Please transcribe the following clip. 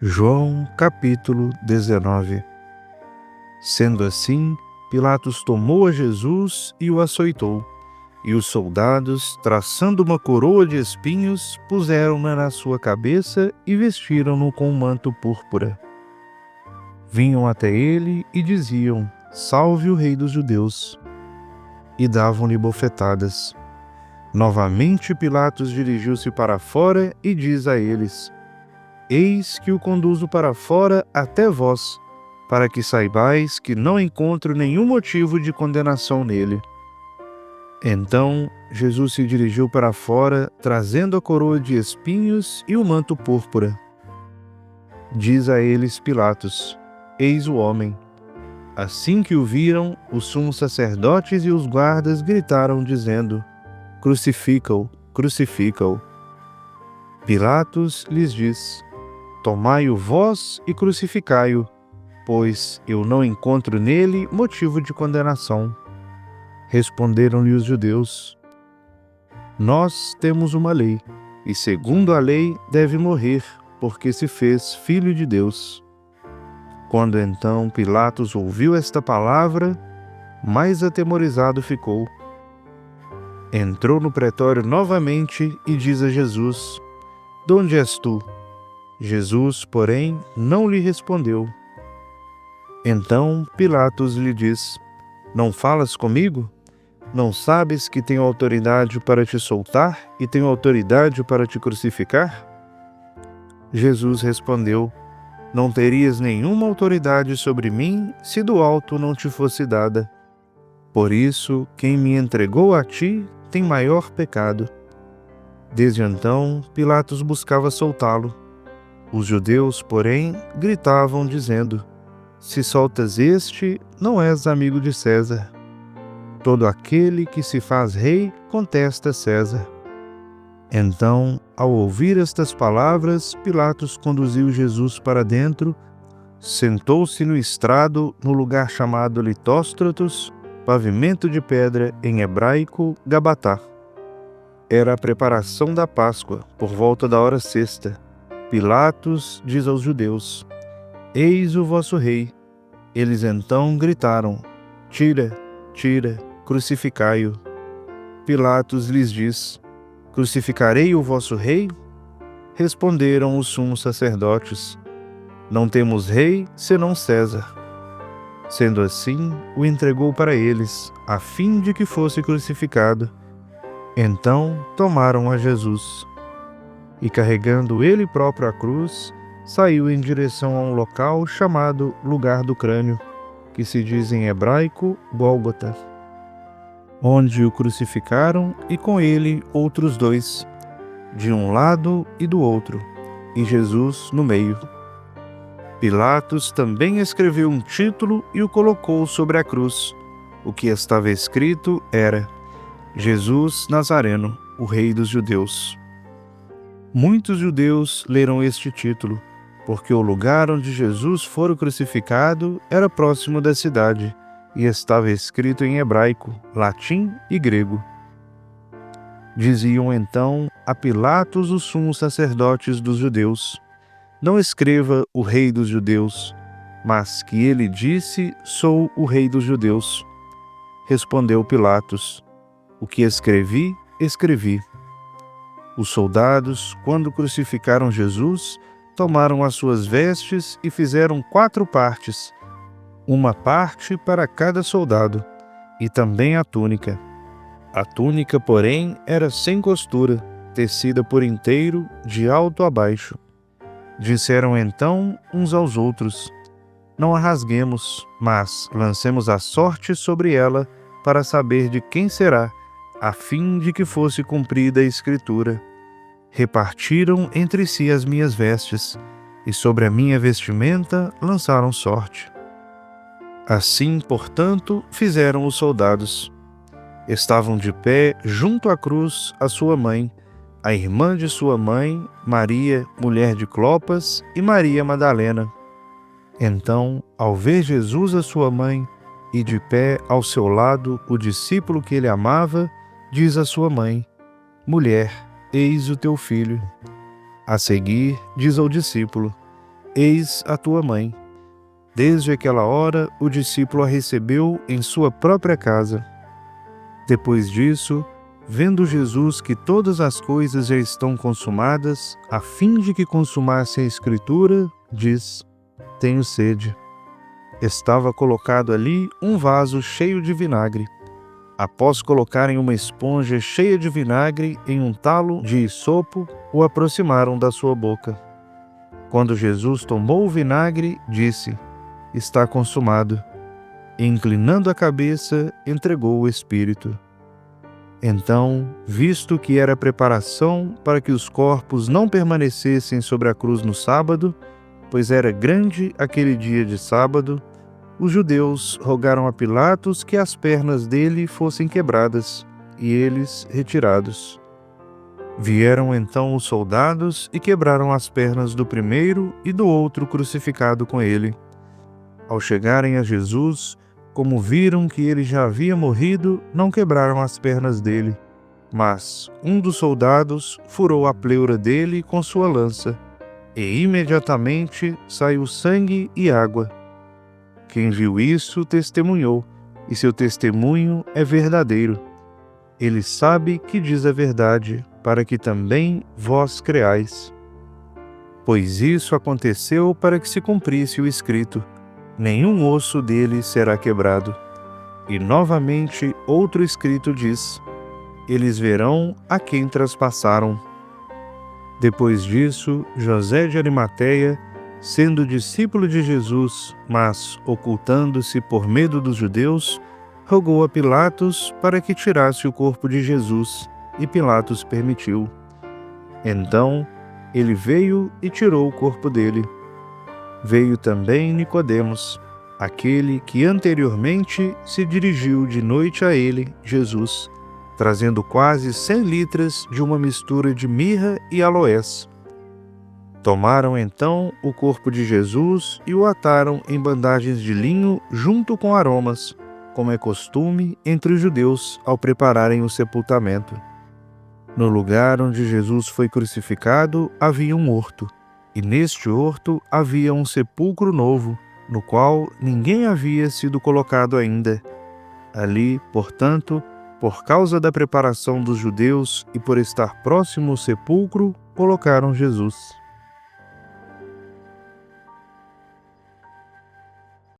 João capítulo 19. Sendo assim, Pilatos tomou a Jesus e o açoitou, e os soldados, traçando uma coroa de espinhos, puseram-na na sua cabeça e vestiram-no com um manto púrpura. Vinham até ele e diziam: Salve o Rei dos Judeus! E davam-lhe bofetadas. Novamente Pilatos dirigiu-se para fora e diz a eles: Eis que o conduzo para fora até vós, para que saibais que não encontro nenhum motivo de condenação nele. Então Jesus se dirigiu para fora, trazendo a coroa de espinhos e o manto púrpura. Diz a eles Pilatos: Eis o homem. Assim que o viram, os sumos sacerdotes e os guardas gritaram, dizendo: Crucifica-o, crucifica-o. Pilatos lhes diz: Tomai-o vós e crucificai-o, pois eu não encontro nele motivo de condenação. Responderam-lhe os judeus: Nós temos uma lei, e segundo a lei deve morrer, porque se fez filho de Deus. Quando então Pilatos ouviu esta palavra, mais atemorizado ficou. Entrou no pretório novamente e diz a Jesus: De onde és tu? Jesus, porém, não lhe respondeu. Então Pilatos lhe diz: Não falas comigo? Não sabes que tenho autoridade para te soltar e tenho autoridade para te crucificar? Jesus respondeu: Não terias nenhuma autoridade sobre mim se do alto não te fosse dada. Por isso, quem me entregou a ti tem maior pecado. Desde então, Pilatos buscava soltá-lo. Os judeus, porém, gritavam, dizendo: Se soltas este, não és amigo de César. Todo aquele que se faz rei contesta César. Então, ao ouvir estas palavras, Pilatos conduziu Jesus para dentro, sentou-se no estrado, no lugar chamado Litóstratos, pavimento de pedra, em hebraico, Gabatá. Era a preparação da Páscoa, por volta da hora sexta. Pilatos diz aos judeus: Eis o vosso rei. Eles então gritaram: Tira, tira, crucificai-o. Pilatos lhes diz: Crucificarei o vosso rei? Responderam os sumos sacerdotes: Não temos rei senão César. Sendo assim, o entregou para eles, a fim de que fosse crucificado. Então tomaram a Jesus. E carregando ele próprio a cruz, saiu em direção a um local chamado Lugar do Crânio, que se diz em hebraico Gólgota, onde o crucificaram e com ele outros dois, de um lado e do outro, e Jesus no meio. Pilatos também escreveu um título e o colocou sobre a cruz. O que estava escrito era: Jesus Nazareno, o Rei dos Judeus. Muitos judeus leram este título, porque o lugar onde Jesus fora crucificado era próximo da cidade, e estava escrito em hebraico, latim e grego. Diziam então a Pilatos os sumos sacerdotes dos judeus: Não escreva o Rei dos Judeus, mas que ele disse: Sou o Rei dos Judeus. Respondeu Pilatos: O que escrevi, escrevi. Os soldados, quando crucificaram Jesus, tomaram as suas vestes e fizeram 4 partes, uma parte para cada soldado, e também a túnica. A túnica, porém, era sem costura, tecida por inteiro, de alto a baixo. Disseram então uns aos outros: Não a rasguemos, mas lancemos a sorte sobre ela, para saber de quem será, a fim de que fosse cumprida a Escritura. Repartiram entre si as minhas vestes, e sobre a minha vestimenta lançaram sorte. Assim, portanto, fizeram os soldados. Estavam de pé junto à cruz a sua mãe, a irmã de sua mãe, Maria, mulher de Clopas, e Maria Madalena. Então, ao ver Jesus a sua mãe, e de pé ao seu lado o discípulo que ele amava, diz à sua mãe: Mulher, eis o teu filho. A seguir, diz ao discípulo: eis a tua mãe. Desde aquela hora, o discípulo a recebeu em sua própria casa. Depois disso, vendo Jesus que todas as coisas já estão consumadas, a fim de que consumasse a Escritura, diz: tenho sede. Estava colocado ali um vaso cheio de vinagre. Após colocarem uma esponja cheia de vinagre em um talo de isopo, o aproximaram da sua boca. Quando Jesus tomou o vinagre, disse: está consumado. E, inclinando a cabeça, entregou o Espírito. Então, visto que era preparação para que os corpos não permanecessem sobre a cruz no sábado, pois era grande aquele dia de sábado, os judeus rogaram a Pilatos que as pernas dele fossem quebradas e eles retirados. Vieram então os soldados e quebraram as pernas do primeiro e do outro crucificado com ele. Ao chegarem a Jesus, como viram que ele já havia morrido, não quebraram as pernas dele, mas um dos soldados furou a pleura dele com sua lança, e imediatamente saiu sangue e água. Quem viu isso testemunhou, e seu testemunho é verdadeiro. Ele sabe que diz a verdade, para que também vós creais. Pois isso aconteceu para que se cumprisse o escrito: nenhum osso dele será quebrado. E novamente outro escrito diz: eles verão a quem traspassaram. Depois disso, José de Arimateia, sendo discípulo de Jesus, mas ocultando-se por medo dos judeus, rogou a Pilatos para que tirasse o corpo de Jesus, e Pilatos permitiu. Então, ele veio e tirou o corpo dele. Veio também Nicodemos, aquele que anteriormente se dirigiu de noite a ele, Jesus, trazendo quase 100 litras de uma mistura de mirra e aloés. Tomaram então o corpo de Jesus e o ataram em bandagens de linho junto com aromas, como é costume entre os judeus ao prepararem o sepultamento. No lugar onde Jesus foi crucificado havia um horto, e neste horto havia um sepulcro novo, no qual ninguém havia sido colocado ainda. Ali, portanto, por causa da preparação dos judeus e por estar próximo ao sepulcro, colocaram Jesus.